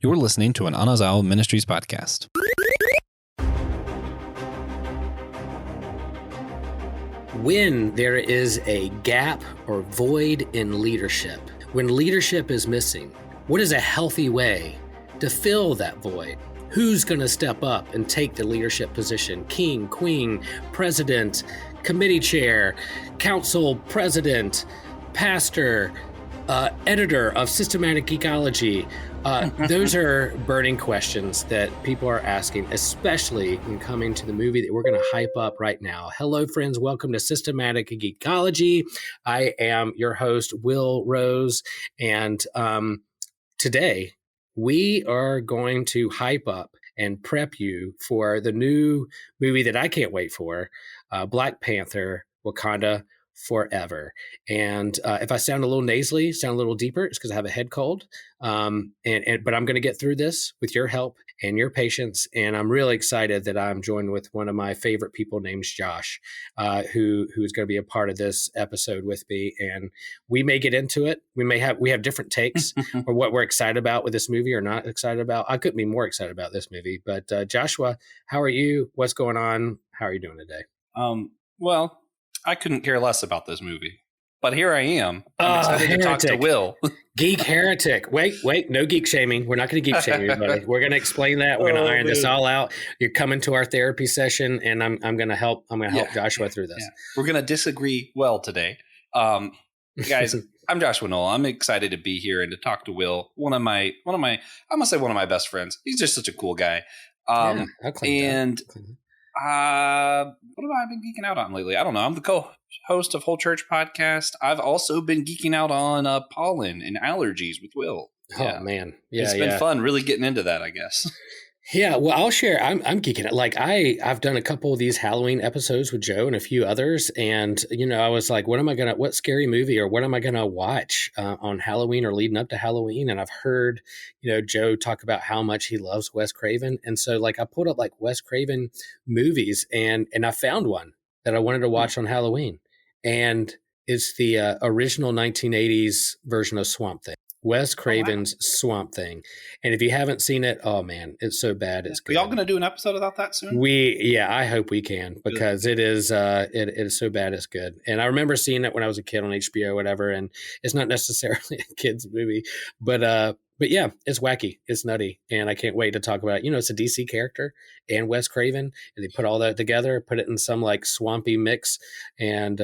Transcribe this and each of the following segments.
You're listening to an Anazao Ministries podcast. When there is a gap or void in leadership, when leadership is missing, what is a healthy way to fill that void? Who's going to step up and take the leadership position? King, queen, president, committee chair, council president, pastor, editor of Systematic Geekology. Those are burning questions that people are asking, especially in coming to the movie that we're going to hype up right now. Hello, friends. Welcome to Systematic Geekology. I am your host, Will Rose. And today we are going to hype up and prep you for the new movie that I can't wait for, Black Panther, Wakanda Forever. And if I sound a little nasally, sound a little deeper, it's because I have a head cold. But I'm going to get through this with your help and your patience. And I'm really excited that I'm joined with one of my favorite people named Josh, who is going to be a part of this episode with me. And we may get into it. We have different takes or what we're excited about with this movie or not excited about. I couldn't be more excited about this movie. But Joshua, how are you? What's going on? How are you doing today? Well, I couldn't care less about this movie, but here I am. I'm excited to talk to Will. Geek heretic. Wait, no geek shaming. We're not going to geek shame anybody. We're going to explain that. We're going to iron this all out. You're coming to our therapy session, and I'm going to help. I'm going to help Joshua through this. Yeah. We're going to disagree well today, guys. I'm Joshua Knoll. I'm excited to be here and to talk to Will. One of my I must say one of my best friends. He's just such a cool guy. What have I been geeking out on lately? I don't know. I'm the co-host of Whole Church Podcast. I've also been geeking out on pollen and allergies with Will. Oh, man. Yeah, it's been fun really getting into that, I guess. Yeah, well, I'll share. I'm geeking out. Like I've done a couple of these Halloween episodes with Joe and a few others, and I was like, what scary movie or what am I gonna watch on Halloween or leading up to Halloween? And I've heard Joe talk about how much he loves Wes Craven, and so like I pulled up like Wes Craven movies, and I found one that I wanted to watch on Halloween, and it's the original 1980s version of Swamp Thing. Wes Craven's Swamp Thing. And if you haven't seen it, oh man, it's so bad. It's good. We all going to do an episode about that soon? I hope we can, because it is so bad. It's good. And I remember seeing it when I was a kid on HBO or whatever. And it's not necessarily a kid's movie, but yeah, it's wacky. It's nutty. And I can't wait to talk about it. It's a DC character and Wes Craven, and they put all that together, put it in some like swampy mix, and,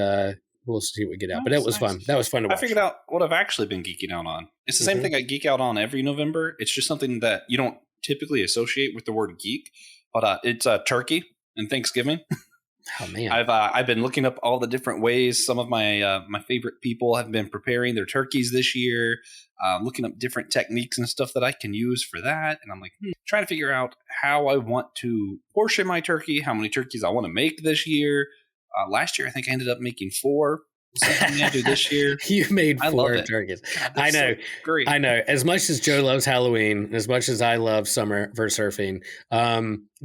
we'll see what we get out. But it was fun. That was fun to watch. I figured out what I've actually been geeking out on. It's the same thing I geek out on every November. It's just something that you don't typically associate with the word geek. But it's turkey and Thanksgiving. Oh, man. I've been looking up all the different ways some of my favorite people have been preparing their turkeys this year, looking up different techniques and stuff that I can use for that. And I'm like, trying to figure out how I want to portion my turkey, how many turkeys I want to make this year. Last year, I think I ended up making 4. Something I do this year. You made 4 turkeys. God, I know. So great. I know. As much as Joe loves Halloween, as much as I love summer for surfing,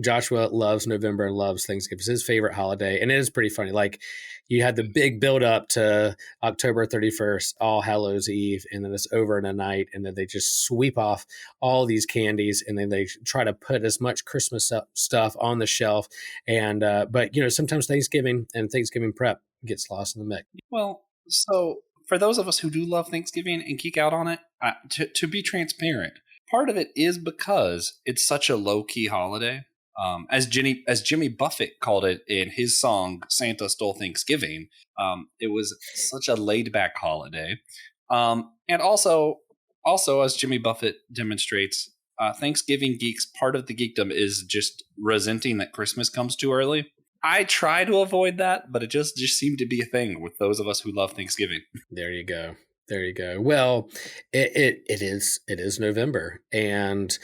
Joshua loves November and loves Thanksgiving. It's his favorite holiday. And it is pretty funny. Like, you had the big build up to October 31st, All Hallows Eve, and then it's over in a night, and then they just sweep off all these candies, and then they try to put as much Christmas stuff on the shelf. And but sometimes Thanksgiving and Thanksgiving prep gets lost in the mix. Well, so for those of us who do love Thanksgiving and geek out on it, to be transparent, part of it is because it's such a low key holiday. As Jimmy Buffett called it in his song "Santa Stole Thanksgiving," it was such a laid back holiday, and also as Jimmy Buffett demonstrates, Thanksgiving geeks, part of the geekdom is just resenting that Christmas comes too early. I try to avoid that, but it just seemed to be a thing with those of us who love Thanksgiving. There you go. Well, it is November, and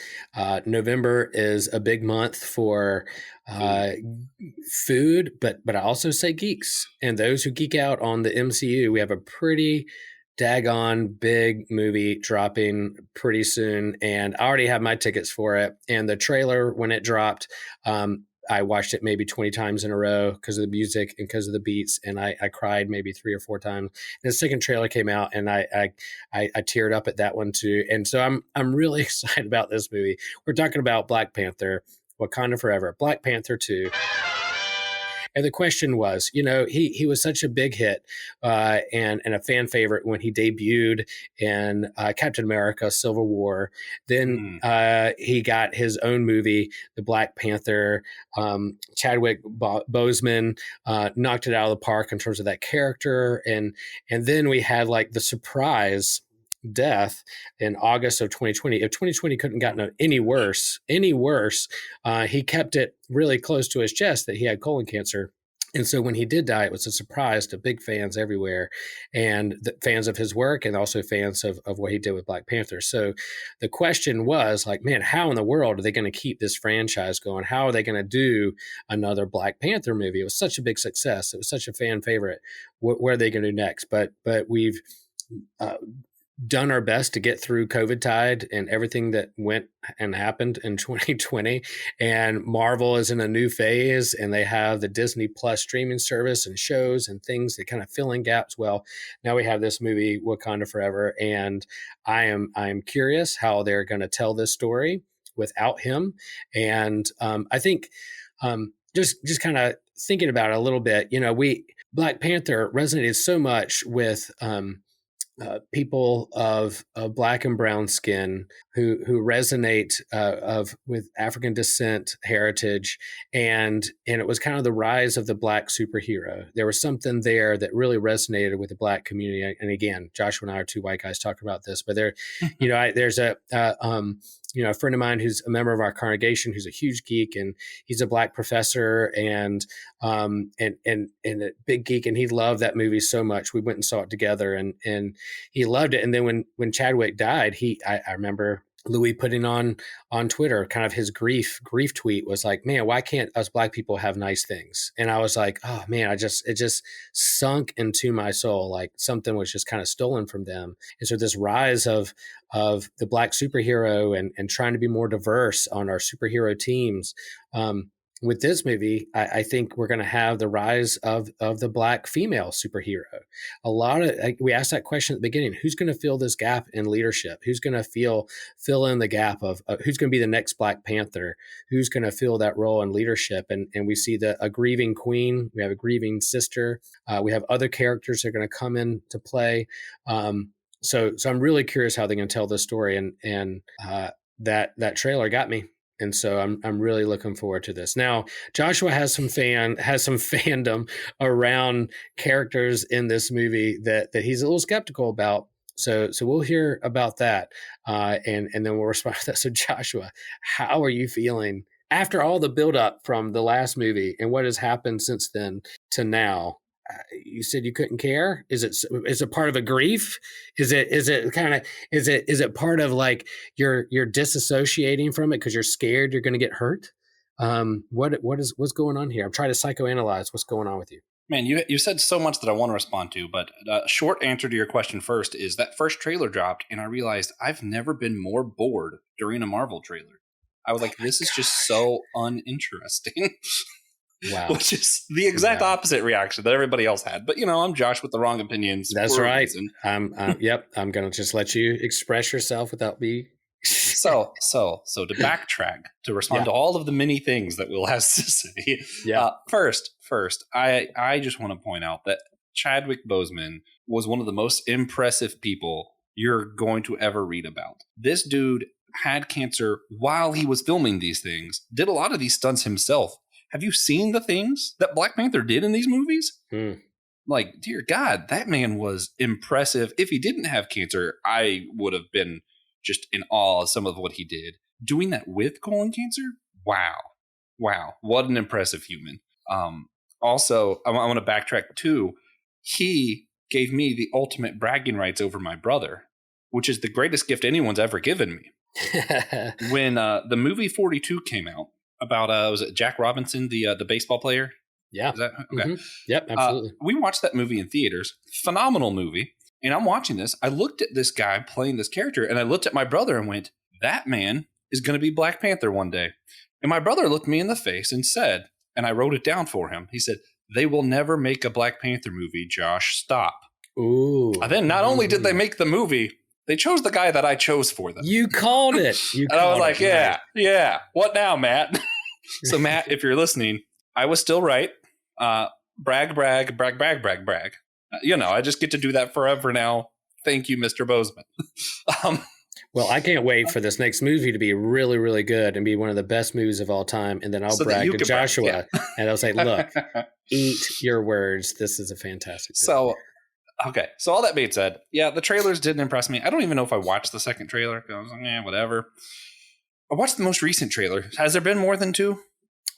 November is a big month for food, but I also say geeks and those who geek out on the MCU. We have a pretty daggone big movie dropping pretty soon, and I already have my tickets for it. And the trailer, when it dropped, I watched it maybe 20 times in a row because of the music and because of the beats, and I cried maybe 3 or 4 times. And the second trailer came out, and I teared up at that one too. And so I'm really excited about this movie. We're talking about Black Panther, Wakanda Forever, Black Panther 2. And the question was, he was such a big hit and a fan favorite when he debuted in Captain America: Civil War. Then he got his own movie, The Black Panther. Chadwick Boseman knocked it out of the park in terms of that character, and then we had like the surprise death in August of 2020. If 2020 couldn't gotten any worse, he kept it really close to his chest that he had colon cancer. And so when he did die, it was a surprise to big fans everywhere, and the fans of his work and also fans of what he did with Black Panther. So the question was like, man, how in the world are they going to keep this franchise going? How are they going to do another Black Panther movie? It was such a big success. It was such a fan favorite. What are they going to do next? But we've done our best to get through COVID tide and everything that went and happened in 2020. And Marvel is in a new phase, and they have the Disney Plus streaming service and shows and things that kind of fill in gaps. Well, now we have this movie, Wakanda Forever, and I'm curious how they're going to tell this story without him. And I think just kind of thinking about it a little bit, Black Panther resonated so much with people of Black and brown skin who resonate with African descent, heritage, and it was kind of the rise of the Black superhero. There was something there that really resonated with the Black community. And again, Joshua and I are two white guys talking about this, but there's a friend of mine who's a member of our congregation who's a huge geek, and he's a Black professor and a big geek, and he loved that movie so much. We went and saw it together, and he loved it. And then when Chadwick died, I remember Louis putting on Twitter kind of his grief tweet was like, man, why can't us Black people have nice things? And I was like, oh man, it just sunk into my soul, like something was just kind of stolen from them. And so this rise of the Black superhero and trying to be more diverse on our superhero teams. With this movie, I think we're going to have the rise of the Black female superhero. We asked that question at the beginning: who's going to fill this gap in leadership? Who's going to fill in the gap of who's going to be the next Black Panther? Who's going to fill that role in leadership? And we see a grieving queen. We have a grieving sister. We have other characters that are going to come into play. So I'm really curious how they're going to tell this story. And that trailer got me. And so I'm really looking forward to this. Now, Joshua has some fandom around characters in this movie that he's a little skeptical about. So we'll hear about that, and then we'll respond to that. So Joshua, how are you feeling after all the buildup from the last movie and what has happened since then to now? You said you couldn't care. Is it part of a grief? Is it part of like you're disassociating from it because you're scared you're going to get hurt? What's going on here? I'm trying to psychoanalyze what's going on with you. Man, you said so much that I want to respond to, but a short answer to your question first is that first trailer dropped, and I realized I've never been more bored during a Marvel trailer. I was like, this is just so uninteresting. Wow. Which is the exact opposite reaction that everybody else had. But, I'm Josh with the wrong opinions. That's right. Yep. I'm going to just let you express yourself without me. So to backtrack, to respond to all of the many things that Will has to say. Yeah. First, I just want to point out that Chadwick Boseman was one of the most impressive people you're going to ever read about. This dude had cancer while he was filming these things, did a lot of these stunts himself. Have you seen the things that Black Panther did in these movies? Like, dear God, that man was impressive. If he didn't have cancer, I would have been just in awe of some of what he did. Doing that with colon cancer? Wow. What an impressive human. Also, I want to backtrack too. He gave me the ultimate bragging rights over my brother, which is the greatest gift anyone's ever given me. When the movie 42 came out, about was it Jack Robinson, the baseball player? Yeah. Is that okay? Mm-hmm. Yep, absolutely. We watched that movie in theaters. Phenomenal movie. And I'm watching this. I looked at this guy playing this character, and I looked at my brother and went, that man is going to be Black Panther one day. And my brother looked me in the face and said, and I wrote it down for him. He said, they will never make a Black Panther movie, Josh. Stop. Ooh. And then not only did they make the movie, they chose the guy that I chose for them. You called it. And I was like, yeah. What now, Matt? So, Matt, if you're listening, I was still right. Brag. I just get to do that forever now. Thank you, Mr. Bozeman. Well, I can't wait for this next movie to be really, really good and be one of the best movies of all time. And then I'll brag to Joshua and I'll say, look, eat your words. This is a fantastic movie. So, okay. So all that being said, yeah, the trailers didn't impress me. I don't even know if I watched the second trailer. I was like, whatever. I watched the most recent trailer. Has there been more than 2?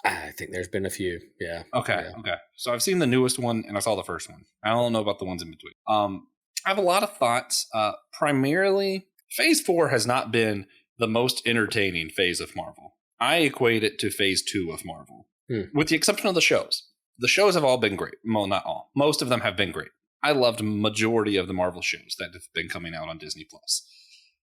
I think there's been a few. Yeah. Okay. So I've seen the newest one and I saw the first one. I don't know about the ones in between. I have a lot of thoughts. Primarily, Phase 4 has not been the most entertaining phase of Marvel. I equate it to Phase 2 of Marvel, with the exception of the shows. The shows have all been great. Well, not all. Most of them have been great. I loved majority of the Marvel shows that have been coming out on Disney+.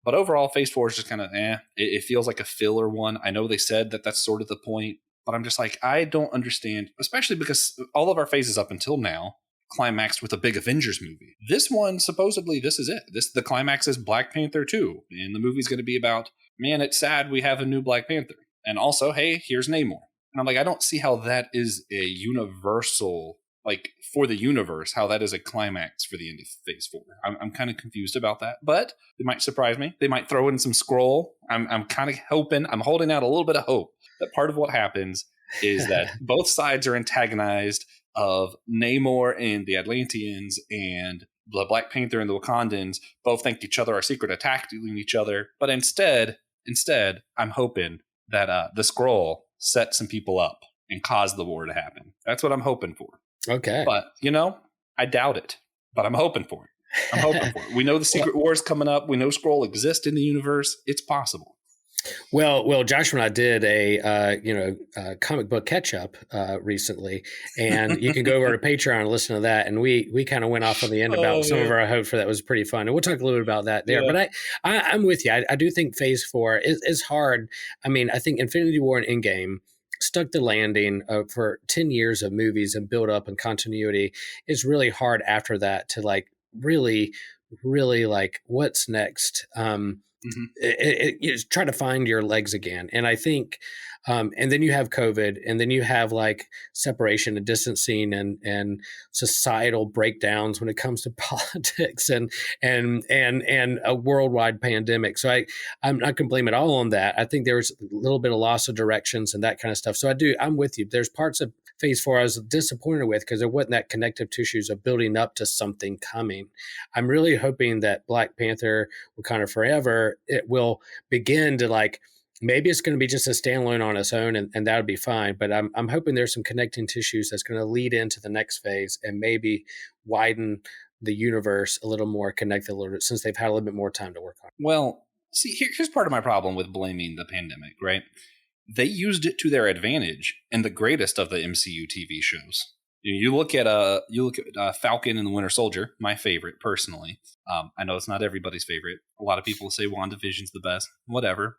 But overall, Phase 4 is just kind of It feels like a filler one. I know they said that that's sort of the point, but I'm just like, I don't understand, especially because all of our phases up until now climaxed with a big Avengers movie. This one, supposedly, this is it. The climax is Black Panther 2, and the movie's going to be about, man, it's sad we have a new Black Panther. And also, hey, here's Namor. And I'm like, I don't see how that is a universal, like, for the universe, how that is a climax for the end of Phase 4. I'm kind of confused about that, but they might surprise me. They might throw in some scroll. I'm kind of hoping, I'm holding out a little bit of hope that part of what happens is that both sides are antagonized of Namor and the Atlanteans, and the Black Panther and the Wakandans both think each other are secret attacking each other. But instead, I'm hoping that the scroll set some people up and cause the war to happen. That's what I'm hoping for. Okay. But, I doubt it. But I'm hoping for it. We know the Secret War is coming up. We know Skrull exists in the universe. It's possible. Well, Joshua and I did a comic book catch up recently, and you can go over to Patreon and listen to that. And we kind of went off on the end about some of our hopes for that. Was pretty fun, and we'll talk a little bit about that there. Yeah. But I'm with you. I do think Phase 4 is hard. I mean, I think Infinity War and Endgame stuck the landing for 10 years of movies and build up and continuity. It's really hard after that to like really like what's next. Try to find your legs again. And I think, and then you have COVID, and then you have like separation and distancing and societal breakdowns when it comes to politics and a worldwide pandemic. So I'm not going to blame it all on that. I think there's a little bit of loss of directions and that kind of stuff. So I'm with you. There's parts of Phase 4 I was disappointed with because there wasn't that connective tissues of building up to something coming. I'm really hoping that Black Panther, Wakanda Forever, it will begin to like, maybe it's going to be just a standalone on its own and that'll be fine. But I'm hoping there's some connecting tissues that's going to lead into the next phase and maybe widen the universe a little more, connect a little bit since they've had a little bit more time to work on it. Well, see, here's part of my problem with blaming the pandemic, right? They used it to their advantage in the greatest of the MCU TV shows. You look at Falcon and the Winter Soldier, my favorite personally. I know it's not everybody's favorite. A lot of people say WandaVision's the best. Whatever,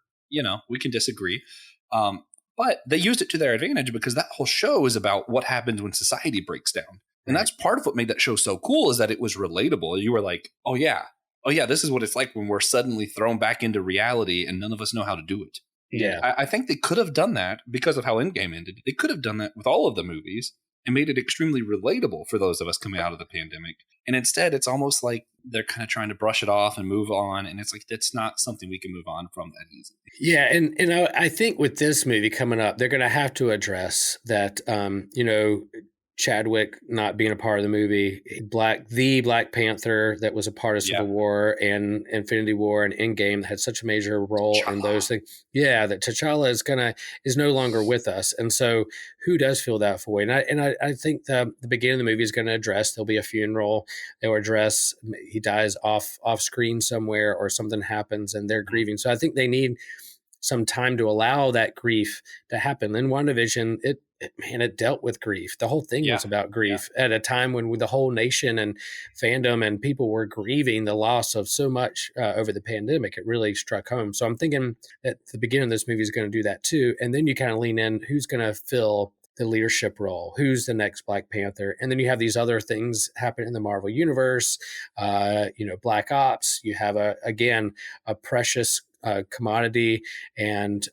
we can disagree. But they used it to their advantage because that whole show is about what happens when society breaks down, and that's part of what made that show so cool is that it was relatable. You were like, oh yeah, this is what it's like when we're suddenly thrown back into reality and none of us know how to do it. Yeah, I think they could have done that because of how Endgame ended. They could have done that with all of the movies and made it extremely relatable for those of us coming out of the pandemic. And instead, it's almost like they're kind of trying to brush it off and move on. And it's like, that's not something we can move on from that easily. Yeah. And I think with this movie coming up, they're going to have to address that, Chadwick not being a part of the movie, the Black Panther that was a part of Civil War and Infinity War and Endgame had such a major role in those things. Yeah, that T'Challa is no longer with us, and so who does feel that void? And I think the beginning of the movie is going to address. There'll be a funeral. They'll address he dies off screen somewhere or something happens and they're grieving. So I think they need some time to allow that grief to happen. In WandaVision, it dealt with grief. The whole thing Yeah. was about Yeah. grief at a time when the whole nation and fandom and people were grieving the loss of so much over the pandemic. It really struck home. So I'm thinking that the beginning of this movie is going to do that too. And then you kind of lean in, who's going to fill the leadership role? Who's the next Black Panther? And then you have these other things happen in the Marvel universe. Black Ops. You have again a precious commodity and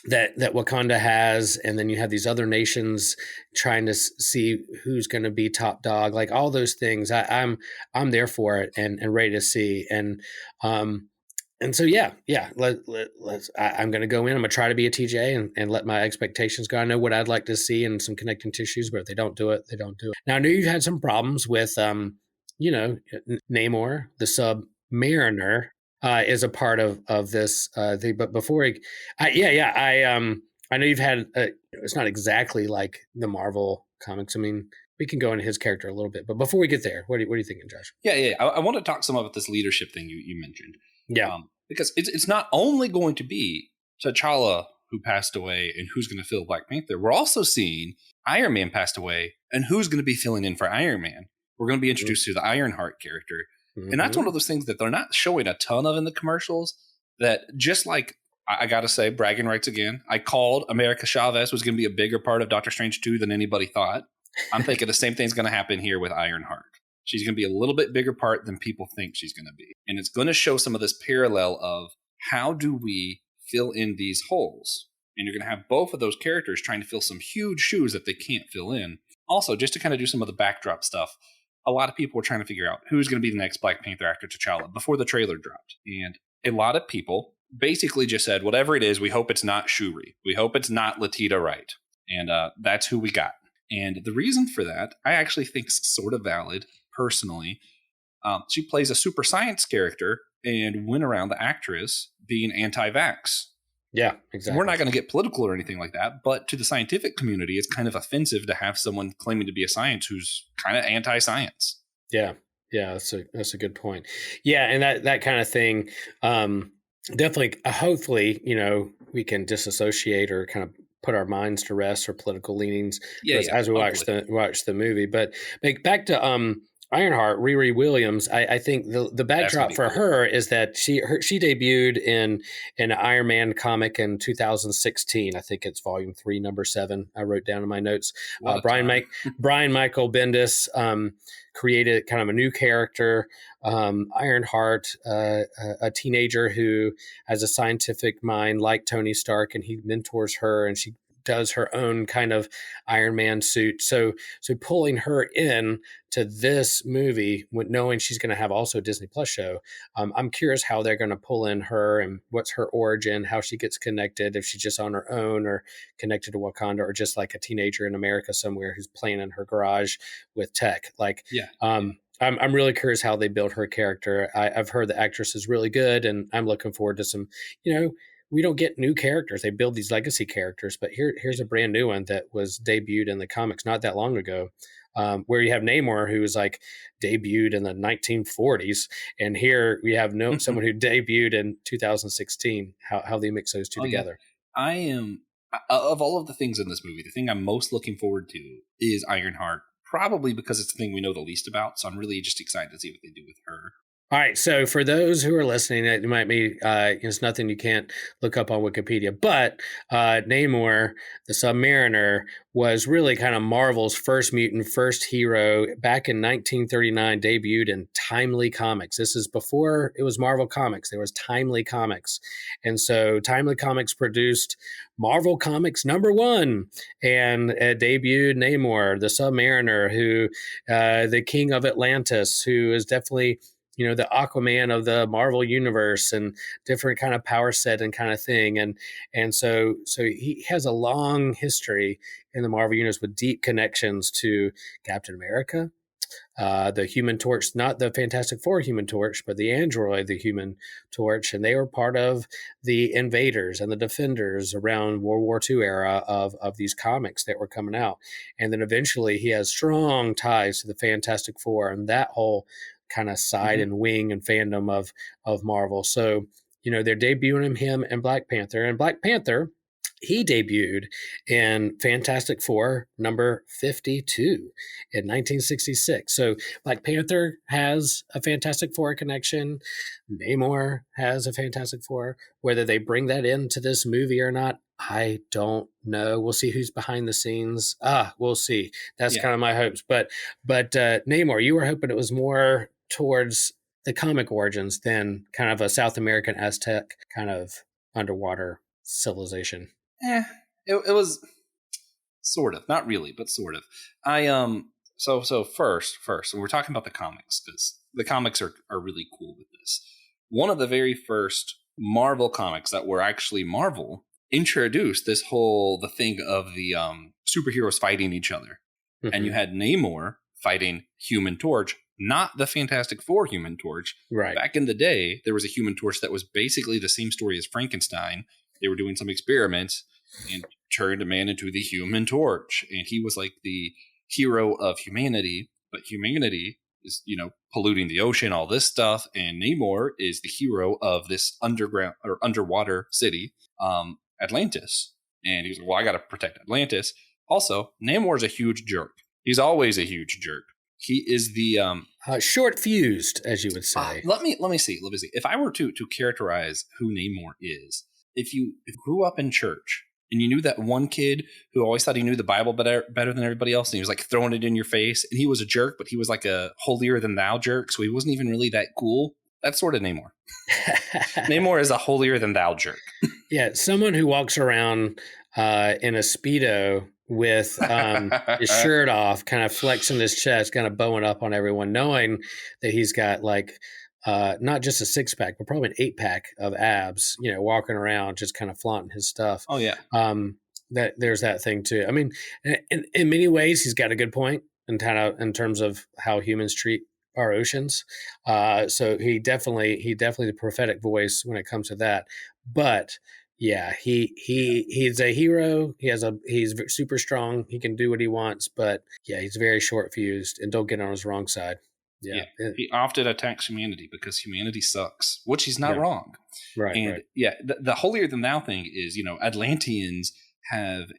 that Wakanda has, and then you have these other nations trying to see who's going to be top dog. Like all those things, I'm there for it and ready to see. And so I'm going to go in. I'm going to try to be a TJ and let my expectations go. I know what I'd like to see and some connecting tissues, but if they don't do it, they don't do it. Now I know you've had some problems with Namor, the Submariner, is a part of this thing. But before I know you've had. It's not exactly like the Marvel comics. I mean, we can go into his character a little bit, but before we get there, what are you thinking, Josh? Yeah. I want to talk some about this leadership thing you mentioned. Yeah, because it's not only going to be T'Challa who passed away and who's going to fill Black Panther. We're also seeing Iron Man passed away and who's going to be filling in for Iron Man. We're going to be introduced to the Ironheart character. And that's one of those things that they're not showing a ton of in the commercials, that just like, I got to say, bragging rights again, I called America Chavez was going to be a bigger part of Doctor Strange 2 than anybody thought. I'm thinking the same thing's going to happen here with Ironheart. She's going to be a little bit bigger part than people think she's going to be. And it's going to show some of this parallel of how do we fill in these holes? And you're going to have both of those characters trying to fill some huge shoes that they can't fill in. Also, just to kind of do some of the backdrop stuff, a lot of people were trying to figure out who's going to be the next Black Panther after T'Challa before the trailer dropped. And a lot of people basically just said, whatever it is, we hope it's not Shuri. We hope it's not Letitia Wright. And that's who we got. And the reason for that, I actually think is sort of valid personally. She plays a super science character and went around the actress being anti-vax. Yeah, exactly. We're not going to get political or anything like that, but to the scientific community, it's kind of offensive to have someone claiming to be a science who's kind of anti-science. Yeah, that's a good point. Yeah, and that kind of thing, definitely. Hopefully, we can disassociate or kind of put our minds to rest or political leanings as we watch the movie. But back to Ironheart, Riri Williams, I think the backdrop for her is that she debuted in an Iron Man comic in 2016. I think it's volume 3, number 7. I wrote down in my notes. Brian Michael Bendis created kind of a new character, Ironheart, a teenager who has a scientific mind like Tony Stark, and he mentors her, and she does her own kind of Iron Man suit. So pulling her in to this movie, knowing she's going to have also a Disney Plus show, I'm curious how they're going to pull in her and what's her origin, how she gets connected, if she's just on her own or connected to Wakanda, or just like a teenager in America somewhere who's playing in her garage with tech. I'm really curious how they build her character. I've heard the actress is really good, and I'm looking forward to some, we don't get new characters. They build these legacy characters, but here's a brand new one that was debuted in the comics not that long ago, where you have Namor, who was like debuted in the 1940s, and here we have someone who debuted in 2016. How they mix those two together? Yeah. I am, of all of the things in this movie, the thing I'm most looking forward to is Ironheart, probably because it's the thing we know the least about. So I'm really just excited to see what they do with her. All right, so for those who are listening, it might be it's nothing you can't look up on Wikipedia, but Namor, the Submariner, was really kind of Marvel's first mutant, first hero. Back in 1939, debuted in Timely Comics. This is before it was Marvel Comics. There was Timely Comics. And so Timely Comics produced Marvel Comics #1 and debuted Namor, the Submariner, who the king of Atlantis, who is definitely the Aquaman of the Marvel universe, and different kind of power set and kind of thing. And so he has a long history in the Marvel universe with deep connections to Captain America, the Human Torch, not the Fantastic Four Human Torch, but the android, the Human Torch. And they were part of the Invaders and the Defenders around World War II era of these comics that were coming out. And then eventually he has strong ties to the Fantastic Four and that whole kind of side and wing and fandom of Marvel. So They're debuting him and Black Panther. And Black Panther, he debuted in Fantastic Four number 52 in 1966. So Black Panther has a Fantastic Four connection. Namor has a Fantastic Four. Whether they bring that into this movie or not, I don't know. We'll see who's behind the scenes. We'll see. That's kind of my hopes. But Namor, you were hoping it was more towards the comic origins than kind of a South American Aztec kind of underwater civilization. It was sort of, not really, but sort of. So first, we're talking about the comics, because the comics are really cool with this. One of the very first Marvel comics that were actually Marvel introduced the thing of the superheroes fighting each other. Mm-hmm. And you had Namor fighting Human Torch, not the Fantastic Four Human Torch. Right. Back in the day, there was a Human Torch that was basically the same story as Frankenstein. They were doing some experiments and turned a man into the Human Torch. And he was like the hero of humanity, but humanity is, polluting the ocean, all this stuff. And Namor is the hero of this underground or underwater city, Atlantis. And he's like, well, I got to protect Atlantis. Also, Namor is a huge jerk. He's always a huge jerk. He is the short fused, as you would say. Let me see. If I were to characterize who Namor is, if you grew up in church and you knew that one kid who always thought he knew the Bible better than everybody else, and he was like throwing it in your face, and he was a jerk, but he was like a holier than thou jerk, so he wasn't even really that cool. That's sort of Namor. Namor is a holier than thou jerk. Yeah, someone who walks around in a Speedo with his shirt off, kind of flexing his chest, kind of bowing up on everyone, knowing that he's got like not just a 6-pack, but probably an 8-pack of abs, walking around just kind of flaunting his stuff. Oh, yeah. That there's that thing too. I mean, in many ways, he's got a good point in terms of how humans treat our oceans. So he definitely the prophetic voice when it comes to that. But yeah, he's a hero. He's super strong. He can do what he wants, but yeah, he's very short fused, and don't get on his wrong side. Yeah. He often attacks humanity because humanity sucks, which he's not wrong. Right. And right. yeah, the holier than thou thing is, Atlanteans have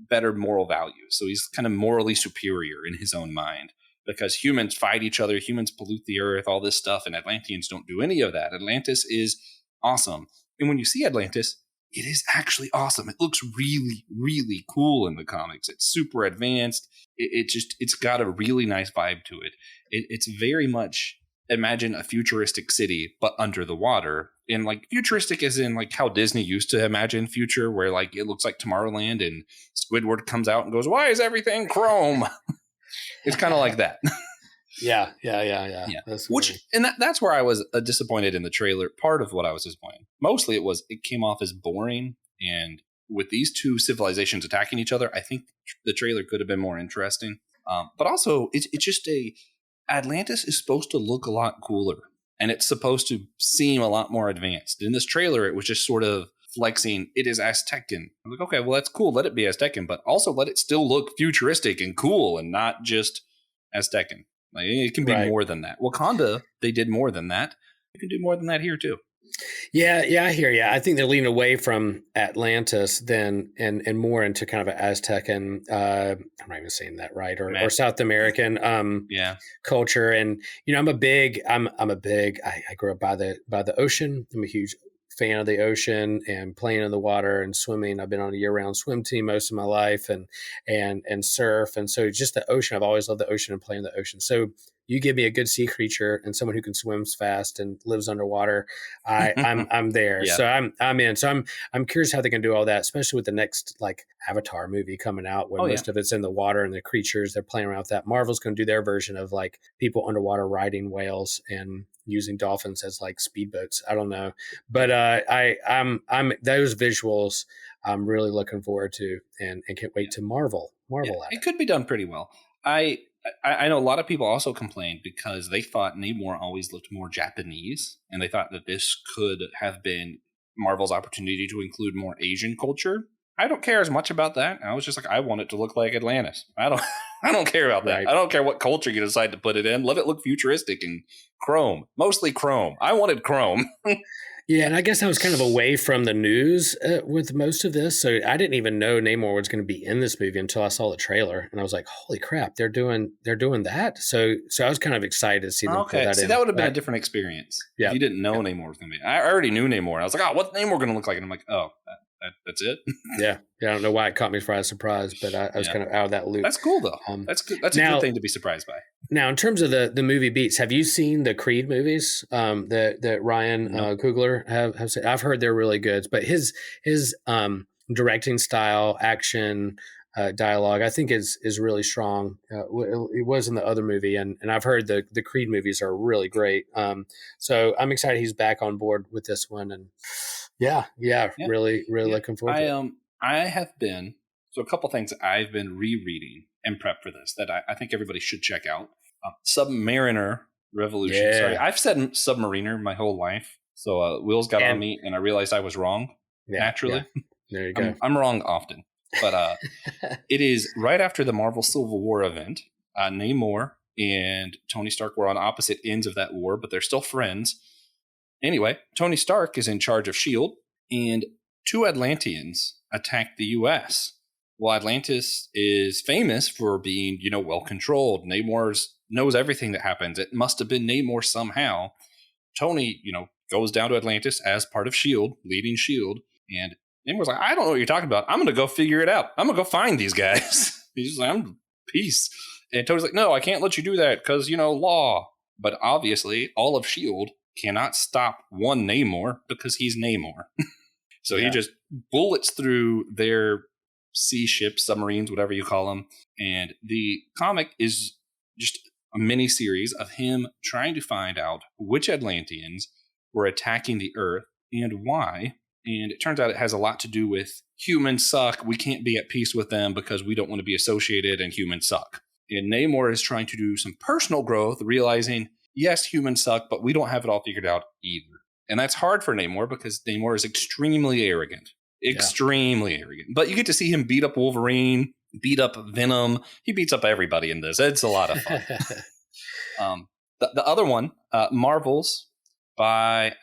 better moral values. So he's kind of morally superior in his own mind, because humans fight each other, humans pollute the earth, all this stuff, and Atlanteans don't do any of that. Atlantis is awesome. And when you see Atlantis, it is actually awesome. It looks really, really cool in the comics. It's super advanced. It's got a really nice vibe to it. It's very much, imagine a futuristic city, but under the water. And like futuristic as in like how Disney used to imagine future, where like it looks like Tomorrowland and Squidward comes out and goes, "Why is everything chrome?" It's kind of like that. Yeah. That's where I was disappointed in the trailer. Part of what I was disappointed, mostly it came off as boring. And with these two civilizations attacking each other, I think the trailer could have been more interesting. But also, it's just Atlantis is supposed to look a lot cooler, and it's supposed to seem a lot more advanced. In this trailer, it was just sort of flexing, it is Aztecan. I'm like, okay, well, that's cool. Let it be Aztecan, but also let it still look futuristic and cool and not just Aztecan. Like, it can be more than that. Wakanda, they did more than that. You can do more than that here too. Yeah, I hear you. I think they're leaning away from Atlantis then and more into kind of an Aztecan, I'm not even saying that right, or South American culture. And I grew up by the ocean. I'm a huge fan of the ocean and playing in the water and swimming. I've been on a year-round swim team most of my life and surf. And so just the ocean, I've always loved the ocean and playing in the ocean. So you give me a good sea creature and someone who can swim fast and lives underwater, I'm there. Yeah. So I'm in. So I'm curious how they can do all that, especially with the next like Avatar movie coming out, where most of it's in the water and the creatures, they're playing around with that. Marvel's going to do their version of like people underwater riding whales and using dolphins as like speedboats. I don't know, but I'm those visuals I'm really looking forward to and can't wait to marvel at it. It could be done pretty well. I know a lot of people also complained because they thought Namor always looked more Japanese, and they thought that this could have been Marvel's opportunity to include more Asian culture. I don't care as much about that. I was just like, I want it to look like Atlantis. I don't care about that. Right. I don't care what culture you decide to put it in. Let it look futuristic and chrome, mostly chrome. I wanted chrome. Yeah, and I guess I was kind of away from the news with most of this, so I didn't even know Namor was going to be in this movie until I saw the trailer, and I was like, "Holy crap, they're doing that!" So I was kind of excited to see them pull Okay, that see, in. that would have been a different experience if Yeah, you didn't know yeah, Namor was going to be. I already knew Namor. I was like, oh, what's Namor going to look like? And I'm like, oh, that's it. yeah, yeah. I don't know why it caught me by surprise, but I was Yeah, kind of out of that loop. that's cool though. Um, That's good. That's a good now, thing to be surprised by. Now, in terms of the movie beats, have you seen the Creed movies that Ryan No. Coogler have said? I've heard they're really good, but his directing style, action, dialogue, I think is really strong. It was in the other movie, and I've heard the Creed movies are really great. So I'm excited he's back on board with this one, and yeah, Yeah, really yeah. looking forward to it. I have been so a couple things I've been rereading and prep for this that I think everybody should check out. Submariner Revolution. Sorry, Yeah, I've said Submariner my whole life. So wheels got on and me, and I realized I was wrong. yeah, Naturally, there you go. I'm wrong often, but it is right after the Marvel Civil War event. Namor and Tony Stark were on opposite ends of that war, but they're still friends. Anyway, Tony Stark is in charge of S.H.I.E.L.D., and two Atlanteans attack the U.S. Well, Atlantis is famous for being, well controlled. Namor knows everything that happens. It must have been Namor somehow. Tony, goes down to Atlantis as part of S.H.I.E.L.D., leading S.H.I.E.L.D., and Namor's like, I don't know what you're talking about. I'm going to go figure it out. I'm going to go find these guys. He's just like, I'm peace. And Tony's like, no, I can't let you do that because, law. But obviously, all of S.H.I.E.L.D. cannot stop one Namor because he's Namor. So he just bullets through their sea ships, submarines, whatever you call them. And the comic is just a mini series of him trying to find out which Atlanteans were attacking the Earth and why. And it turns out it has a lot to do with humans suck. We can't be at peace with them because we don't want to be associated, and humans suck. And Namor is trying to do some personal growth, realizing, yes, humans suck, but we don't have it all figured out either. And that's hard for Namor because Namor is extremely arrogant. Extremely arrogant. But you get to see him beat up Wolverine, beat up Venom. He beats up everybody in this. It's a lot of fun. The other one, Marvels by,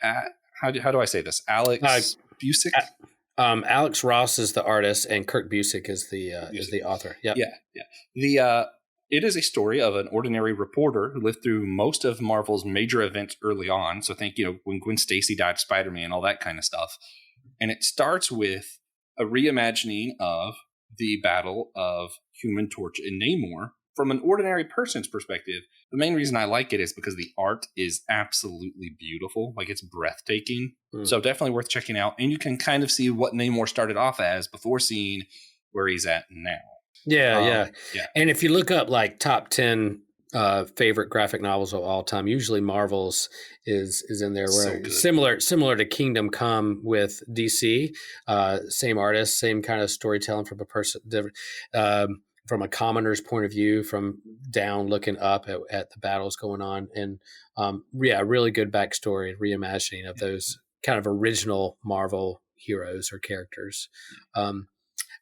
how do I say this? Alex Busick? Alex Ross is the artist, and Kurt Busiek is the author. Yep. Yeah. It is a story of an ordinary reporter who lived through most of Marvel's major events early on. So think, when Gwen Stacy died, Spider-Man, all that kind of stuff. And it starts with a reimagining of the battle of Human Torch and Namor from an ordinary person's perspective. The main reason I like it is because the art is absolutely beautiful. Like, it's breathtaking. So definitely worth checking out. And you can kind of see what Namor started off as before seeing where he's at now. Yeah. And if you look up like top 10 favorite graphic novels of all time, usually Marvel's is in there. Where similar to Kingdom Come with DC, same artist, same kind of storytelling from a person, from a commoner's point of view, from down looking up at the battles going on, and really good backstory and reimagining of those kind of original Marvel heroes or characters.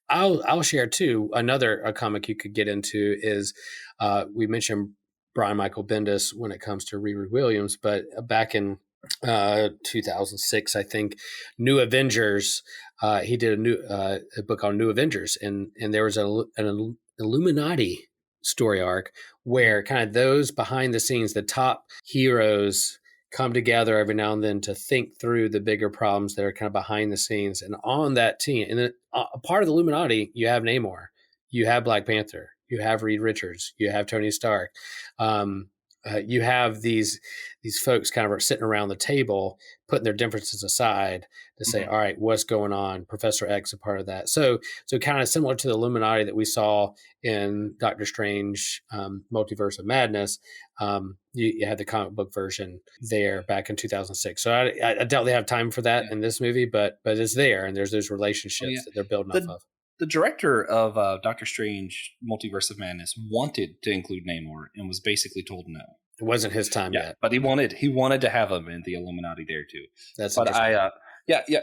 I'll share too. A comic you could get into is we mentioned Brian Michael Bendis when it comes to Riri Williams, but back in 2006, I think, New Avengers. He did a book on New Avengers, and there was an Illuminati story arc where kind of those behind the scenes, the top heroes, come together every now and then to think through the bigger problems that are kind of behind the scenes. And on that team, and then a part of the Illuminati, you have Namor, you have Black Panther, you have Reed Richards, you have Tony Stark. You have these folks kind of are sitting around the table, putting their differences aside to say, all right, what's going on? Professor X a part of that. So kind of similar to the Illuminati that we saw in Doctor Strange, Multiverse of Madness. You had the comic book version there back in 2006. So I doubt they have time for that in this movie, but it's there, and there's those relationships that they're building off of. The director of Doctor Strange, Multiverse of Madness, wanted to include Namor and was basically told no. It wasn't his time yet, but he wanted to have him in the Illuminati there too. That's but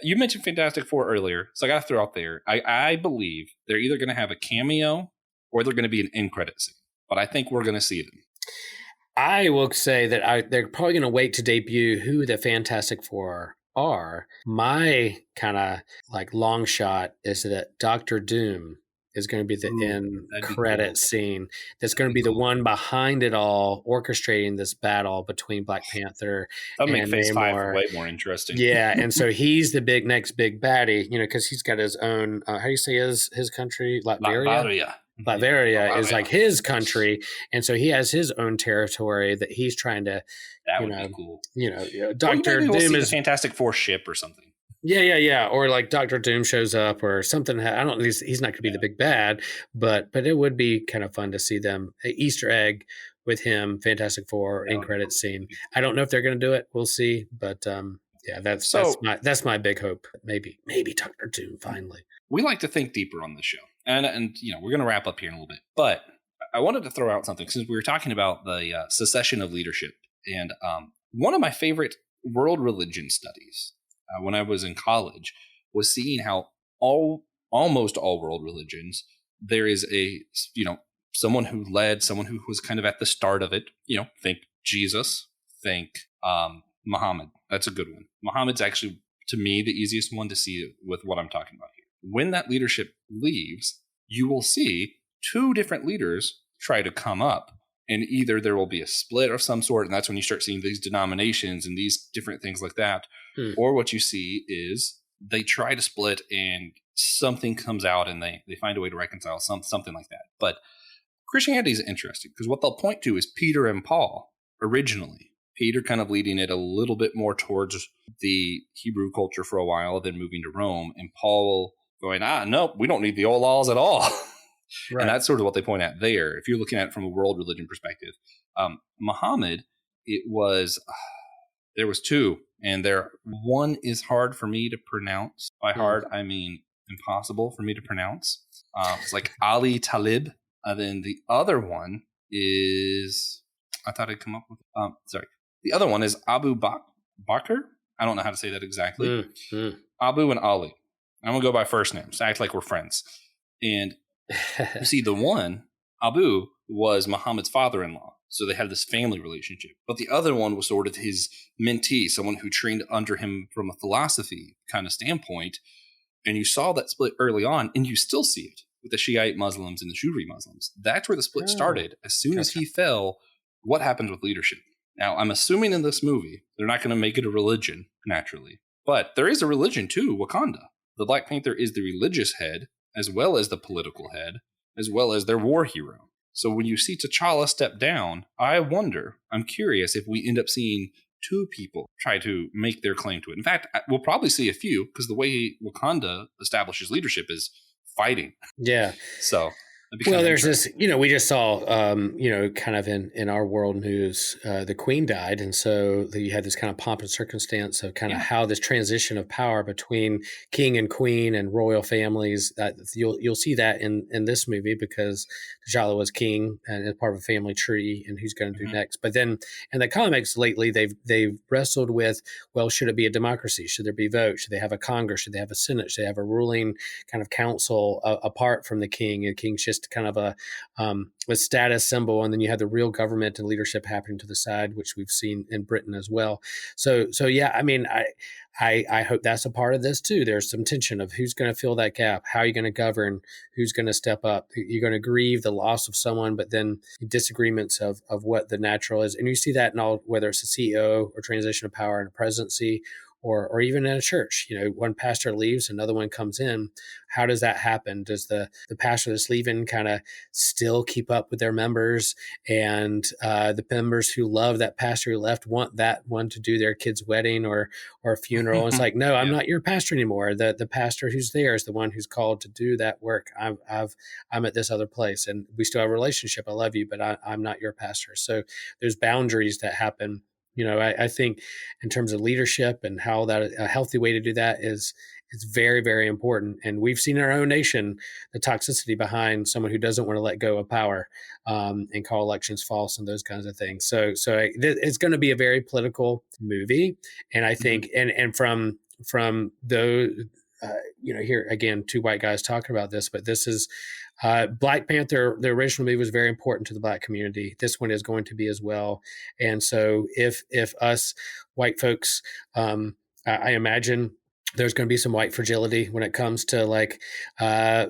you mentioned Fantastic Four earlier, so I got to throw out there. I believe they're either going to have a cameo or they're going to be an end credit scene, but I think we're going to see them. I will say that they're probably going to wait to debut who the Fantastic Four are. My kind of like long shot is that Doctor Doom is going to be the Ooh, end that'd be credit cool. scene. That's That'd going to be be the cool. one behind it all, orchestrating this battle between Black Panther That'd make and Phase 5 Namor. way more interesting. Yeah, and so he's the next big baddie, because he's got his own. How do you say his country? Latveria. Latveria. Yeah, Latveria is Latveria. like his country, and so he has his own territory that he's trying to, That you would know, be cool. Or Doctor maybe we'll Doom see the is. Fantastic Four ship or something. Yeah. Or like Doctor Doom shows up or something. I don't. He's not going to be the big bad, but it would be kind of fun to see them Easter egg with him, Fantastic Four That in would be credit cool. scene. That'd be cool. I don't know if they're going to do it. We'll see, but yeah, So that's my big hope. Maybe Doctor Doom finally. we like to think deeper on this show, and we're going to wrap up here in a little bit, but I wanted to throw out something since we were talking about the secession of leadership, and one of my favorite world religion studies when I was in college was seeing how almost all world religions there is a someone who led, someone who was kind of at the start of it. Think Jesus, think Muhammad. That's a good one. Muhammad's actually, to me, the easiest one to see with what I'm talking about here. When that leadership leaves, you will see two different leaders try to come up, and either there will be a split of some sort, and that's when you start seeing these denominations and these different things like that, or what you see is they try to split and something comes out and they find a way to reconcile something like that. But Christianity is interesting because what they'll point to is Peter and Paul originally. Peter kind of leading it a little bit more towards the Hebrew culture for a while, then moving to Rome, and Paul going, no, we don't need the old laws at all. Right. And that's sort of what they point at there. If you're looking at it from a world religion perspective, Muhammad, there was two, and one is hard for me to pronounce. By hard, I mean impossible for me to pronounce. It's like Ali Talib. Then the other one is, I thought I'd come up with, the other one is Abu Bakr. I don't know how to say that exactly. Abu and Ali. I'm going to go by first names. Act like we're friends. And you see, the one, Abu, was Muhammad's father-in-law. So they had this family relationship. But the other one was sort of his mentee, someone who trained under him from a philosophy kind of standpoint. And you saw that split early on, and you still see it with the Shiite Muslims and the Shuri Muslims. That's where the split started. As soon as he fell, what happens with leadership? Now, I'm assuming in this movie, they're not going to make it a religion, naturally. But there is a religion too, Wakanda. The Black Panther is the religious head, as well as the political head, as well as their war hero. So when you see T'Challa step down, I'm curious if we end up seeing two people try to make their claim to it. In fact, we'll probably see a few, because the way Wakanda establishes leadership is fighting. Yeah. So well, there's this, we just saw, kind of in our world news, the Queen died. And so you had this kind of pomp and circumstance of kind of how this transition of power between king and queen and royal families, you'll see that in this movie, because T'Challa was king and part of a family tree, and who's going to do next. But then in the comics lately, they've wrestled with, well, should it be a democracy? Should there be votes? Should they have a Congress? Should they have a Senate? Should they have a ruling kind of council apart from the king? And the king's just kind of a status symbol, and then you have the real government and leadership happening to the side, which we've seen in Britain as well. So yeah, I mean, I hope that's a part of this too. There's some tension of who's going to fill that gap, how are you going to govern, who's going to step up. You're going to grieve the loss of someone, but then disagreements of what the natural is, and you see that in all, whether it's a CEO or transition of power in a presidency, or even in a church. One pastor leaves, another one comes in. How does that happen? Does the pastor that's leaving kind of still keep up with their members, and the members who love that pastor who left want that one to do their kid's wedding or funeral? It's like, no, I'm not your pastor anymore. The pastor who's there is the one who's called to do that work. I'm at this other place, and we still have a relationship. I love you, but I'm not your pastor. So there's boundaries that happen. I think in terms of leadership and how that a healthy way to do that is very, very important. And we've seen in our own nation the toxicity behind someone who doesn't want to let go of power and call elections false and those kinds of things. So it's going to be a very political movie. And I think, and from those, here again, two white guys talking about this, but this is Black Panther. The original movie was very important to the Black community. This one is going to be as well. And so if us white folks, I imagine there's going to be some white fragility when it comes to like uh,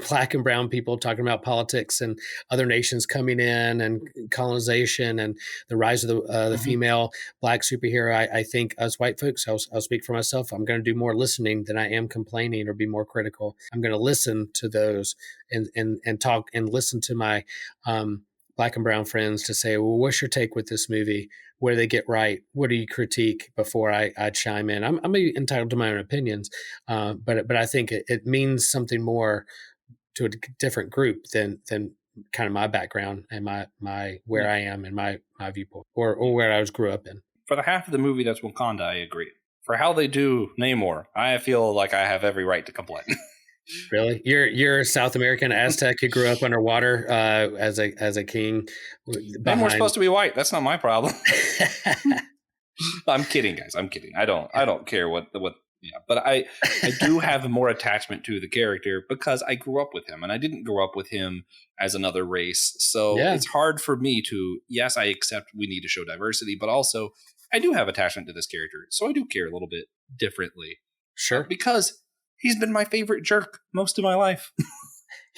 black and brown people talking about politics and other nations coming in and colonization and the rise of the Hmm. female black superhero. I think us white folks, I'll speak for myself. I'm going to do more listening than I am complaining or be more critical. I'm going to listen to those and talk and listen to my black and brown friends to say, well, what's your take with this movie? What do they get right? What do you critique before I chime in? I'm entitled to my own opinions, but I think it means something more to a different group than kind of my background and my where Yeah. I am and my viewpoint or where I was grew up in. For the half of the movie that's Wakanda, I agree. For how they do Namor, I feel like I have every right to complain. Really, you're a South American Aztec who grew up underwater as a king. Namor's supposed to be white. That's not my problem. I'm kidding, guys. I'm kidding. I don't care what. Yeah, but I do have more attachment to the character because I grew up with him, and I didn't grow up with him as another race. So Yeah. it's hard for me to. Yes, I accept we need to show diversity, but also I do have attachment to this character, so I do care a little bit differently. Sure. Because he's been my favorite jerk most of my life.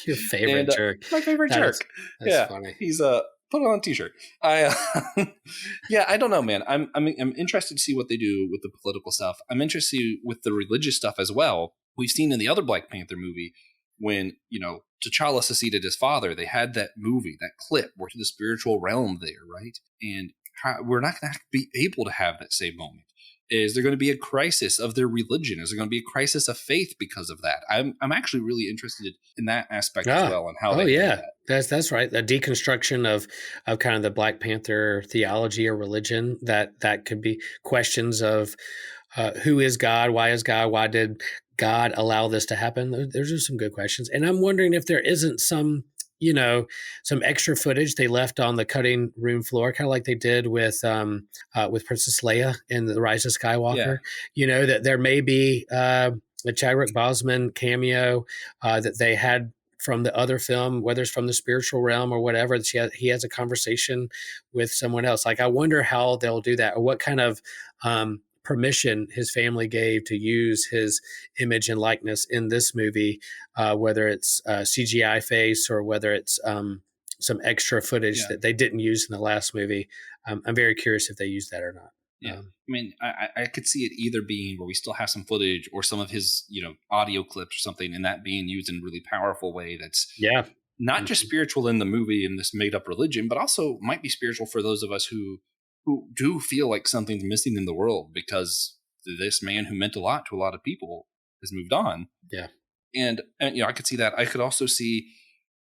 Your favorite And, jerk. My favorite That jerk. is- That's Yeah, funny. he's put it on a t-shirt. Yeah, I don't know, man. I'm interested to see what they do with the political stuff. I'm interested with the religious stuff as well. We've seen in the other Black Panther movie when T'Challa succeeded his father. They had that movie, that clip, where to the spiritual realm there, right? And we're not going to be able to have that same moment. Is there going to be a crisis of their religion? Is there going to be a crisis of faith because of that? I'm actually really interested in that aspect as well and how they do that. That's right. The deconstruction of kind of the Black Panther theology or religion that could be questions of who is God, why did God allow this to happen? Those are some good questions, and I'm wondering if there isn't some extra footage they left on the cutting room floor, kind of like they did with Princess Leia in The Rise of Skywalker. Yeah. That there may be a Chadwick Boseman cameo that they had from the other film, whether it's from the spiritual realm or whatever. He has a conversation with someone else. Like, I wonder how they'll do that, or what kind of permission his family gave to use his image and likeness in this movie, whether it's CGI face or whether it's some extra footage that they didn't use in the last movie. I'm very curious if they use that or not. Yeah, I mean, I could see it either being where we still have some footage or some of his, audio clips or something, and that being used in a really powerful way. That's not just spiritual in the movie in this made up religion, but also might be spiritual for those of us who do feel like something's missing in the world because this man who meant a lot to a lot of people has moved on. Yeah, and I could see that. I could also see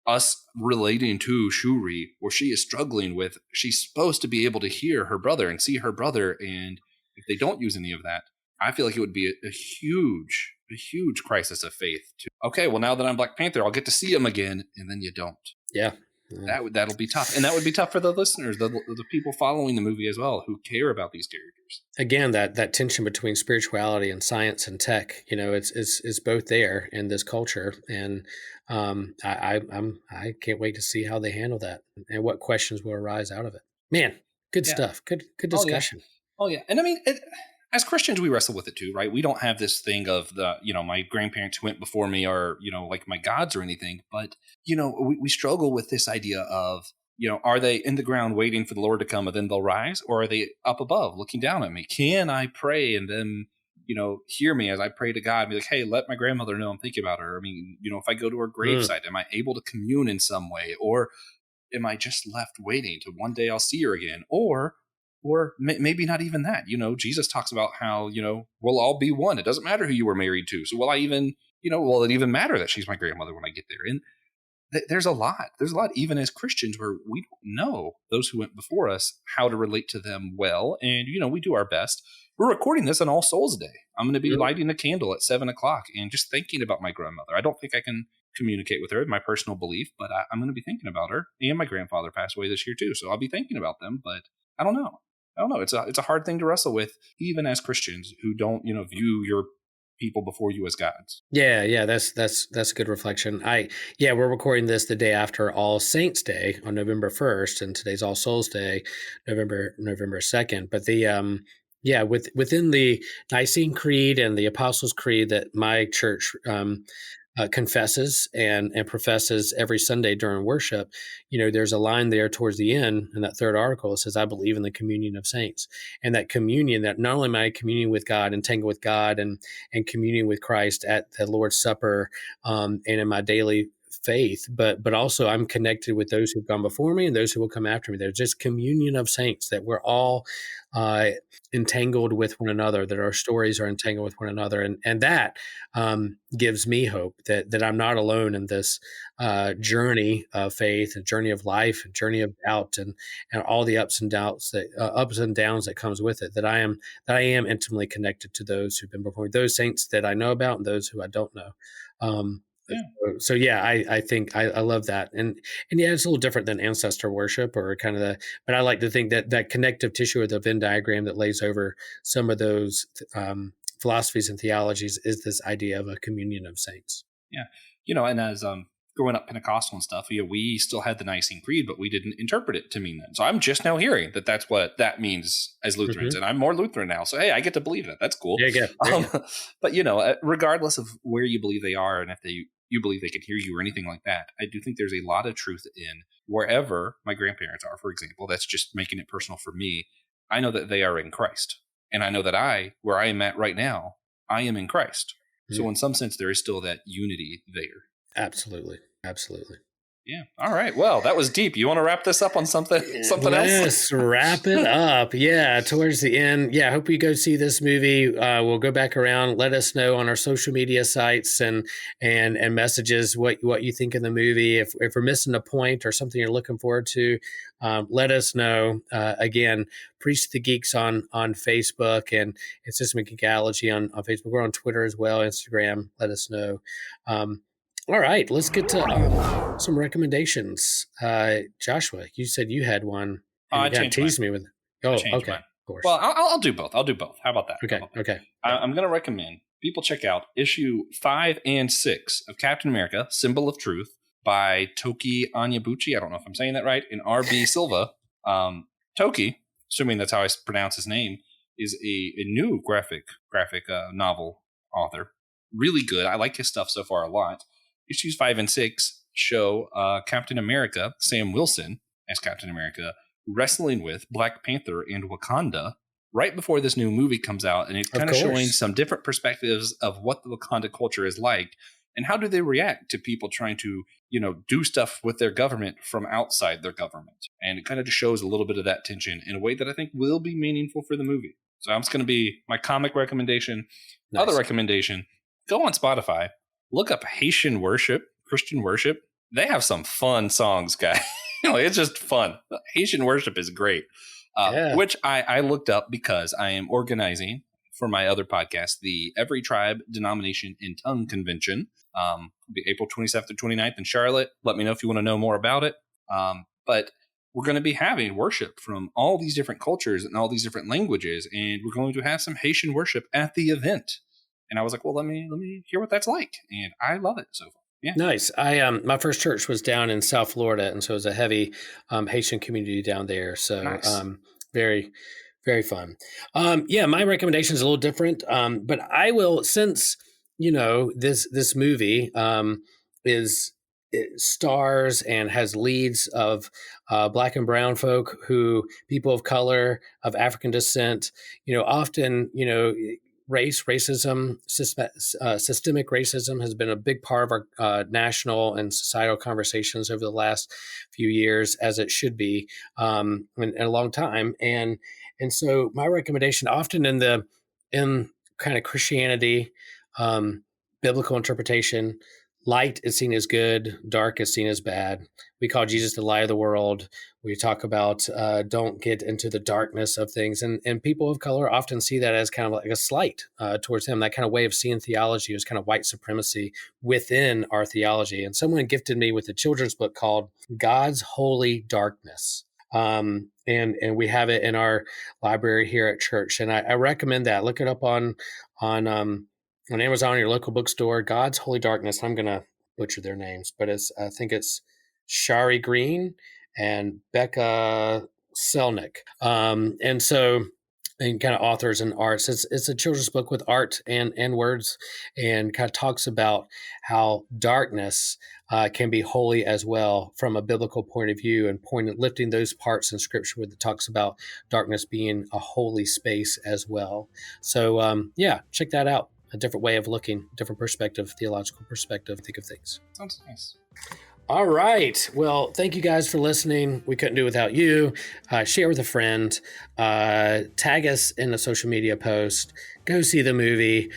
us relating to Shuri, where she is struggling with, she's supposed to be able to hear her brother and see her brother. And if they don't use any of that, I feel like it would be a huge crisis of faith. Okay, well, now that I'm Black Panther, I'll get to see him again. And then you don't. Yeah. That'll be tough. And that would be tough for the listeners, the people following the movie as well, who care about these characters. Again, that tension between spirituality and science and tech, it's both there in this culture. And I can't wait to see how they handle that and what questions will arise out of it. Man, good stuff. Good discussion. Oh yeah. And I mean, as Christians, we wrestle with it too, right? We don't have this thing of my grandparents who went before me are, like my gods or anything. But, we struggle with this idea of, are they in the ground waiting for the Lord to come and then they'll rise? Or are they up above looking down at me? Can I pray and then, hear me as I pray to God and be like, hey, let my grandmother know I'm thinking about her. I mean, if I go to her gravesite, am I able to commune in some way? Or am I just left waiting to one day I'll see her again? Or maybe not even that. Jesus talks about how, we'll all be one. It doesn't matter who you were married to. So will I even, will it even matter that she's my grandmother when I get there? And there's a lot, even as Christians, where we don't know those who went before us, how to relate to them well. And, we do our best. We're recording this on All Souls Day. I'm going to be lighting a candle at 7:00 and just thinking about my grandmother. I don't think I can communicate with her, my personal belief, but I'm going to be thinking about her. And my grandfather passed away this year too. So I'll be thinking about them, but I don't know. It's a hard thing to wrestle with, even as Christians who don't, view your people before you as gods. Yeah, that's a good reflection. We're recording this the day after All Saints Day on November 1st, and today's All Souls Day, November 2nd. But Yeah, within the Nicene Creed and the Apostles' Creed that my church confesses and professes every Sunday during worship, there's a line there towards the end in that third article. It says, "I believe in the communion of saints," and that communion, that not only am I communing with God, entangled with God, and communing with Christ at the Lord's Supper, and in my daily faith, but also I'm connected with those who've gone before me and those who will come after me. There's just communion of saints, that we're all uh, entangled with one another, that our stories are entangled with one another, and that gives me hope that I'm not alone in this journey of faith, a journey of life, a journey of doubt, and all the ups and downs that comes with it. That I am intimately connected to those who've been before me, those saints that I know about and those who I don't know. Um, Yeah. so yeah, I think I love that, and yeah, it's a little different than ancestor worship or kind of but I like to think that connective tissue or the Venn diagram that lays over some of those philosophies and theologies is this idea of a communion of saints. Yeah. And as growing up Pentecostal and stuff, we still had the Nicene Creed, but we didn't interpret it to mean that. So I'm just now hearing that that's what that means as Lutherans, Mm-hmm. and I'm more Lutheran now. So hey, I get to believe that. That's cool. There you go. There you go. But regardless of where you believe they are, and if you believe they can hear you or anything like that, I do think there's a lot of truth in wherever my grandparents are, for example. That's just making it personal for me. I know that they are in Christ, and I know that where I am at right now, I am in Christ. So in some sense, there is still that unity there. Absolutely. Absolutely. Yeah. All right. Well, that was deep. You want to wrap this up on something else? Let's wrap it up. Yeah, towards the end. Yeah, I hope you go see this movie. We'll go back around. Let us know on our social media sites and messages what you think of the movie. If we're missing a point or something you're looking forward to, let us know. Again, Priest of the Geeks on Facebook, and it's System of Geekology on Facebook. We're on Twitter as well, Instagram. Let us know. All right, let's get to some recommendations. Joshua, you said you had one, and I you got to changed mine. tease me with it. I Oh, changed okay, mine. of course. Well, I'll do both. I'll do both. How about that? Okay, okay. I'm going to recommend people check out issue 5 and 6 of Captain America: Symbol of Truth by Toki Onyebuchi. I don't know if I'm saying that right. And R.B. Silva. Toki, assuming that's how I pronounce his name, is a new graphic novel author. Really good. I like his stuff so far a lot. Issues 5 and 6 show Captain America, Sam Wilson, as Captain America, wrestling with Black Panther and Wakanda right before this new movie comes out. And it's kind of showing some different perspectives of what the Wakanda culture is like and how do they react to people trying to, do stuff with their government from outside their government. And it kind of just shows a little bit of that tension in a way that I think will be meaningful for the movie. So that's going to be my comic recommendation. Nice. Other recommendation, go on Spotify. Look up Haitian worship, Christian worship. They have some fun songs, guys. It's just fun. Haitian worship is great, which I looked up because I am organizing for my other podcast, the Every Tribe, Denomination, and Tongue Convention. It'll be April 27th to 29th in Charlotte. Let me know if you want to know more about it. But we're going to be having worship from all these different cultures and all these different languages, and we're going to have some Haitian worship at the event. And I was like, well, let me hear what that's like. And I love it so far. Yeah. Nice. My first church was down in South Florida, and so it was a heavy Haitian community down there. So nice. Very, very fun. My recommendation is a little different, but I will, since this movie it stars and has leads of Black and brown folk, people of color, of African descent. Often racism, systemic racism has been a big part of our national and societal conversations over the last few years, as it should be, in a long time. And so my recommendation, often in kind of Christianity, biblical interpretation, light is seen as good, dark is seen as bad. We call Jesus the light of the world. We talk about don't get into the darkness of things. And people of color often see that as kind of like a slight towards him. That kind of way of seeing theology is kind of white supremacy within our theology. And someone gifted me with a children's book called God's Holy Darkness. And we have it in our library here at church. And I recommend that. Look it up on Amazon or your local bookstore. God's Holy Darkness. I'm going to butcher their names, but I think it's Shari Green and Becca Selnick. And so and kind of authors and arts. It's a children's book with art and words, and kind of talks about how darkness can be holy as well from a biblical point of view, and lifting those parts in Scripture where it talks about darkness being a holy space as well. So yeah, check that out. A different way of looking, different perspective, theological perspective, think of things. Sounds nice. All right. Well, thank you guys for listening. We couldn't do it without you. Share with a friend. Tag us in a social media post. Go see the movie.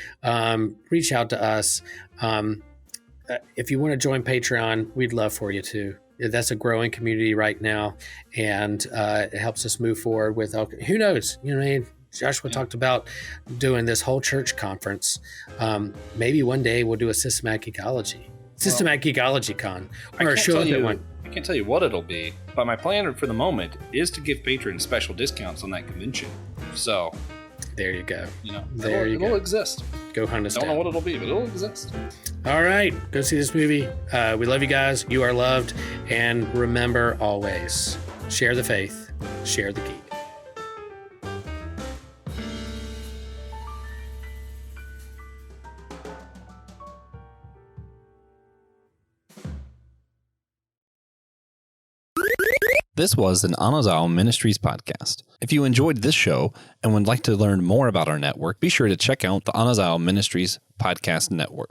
Reach out to us. If you want to join Patreon, we'd love for you to. That's a growing community right now, and it helps us move forward with, who knows? You know what I mean? Joshua talked about doing this whole church conference. Maybe one day we'll do a systematic ecology con, or show up at one. I can't tell you what it'll be, but my plan for the moment is to give patrons special discounts on that convention. So there you go. It'll exist. Go hunt us down. Don't know what it'll be, but it'll exist. All right, go see this movie. We love you guys. You are loved, and remember always: share the faith, share the geek. This was an Anazao Ministries podcast. If you enjoyed this show and would like to learn more about our network, be sure to check out the Anazao Ministries podcast network.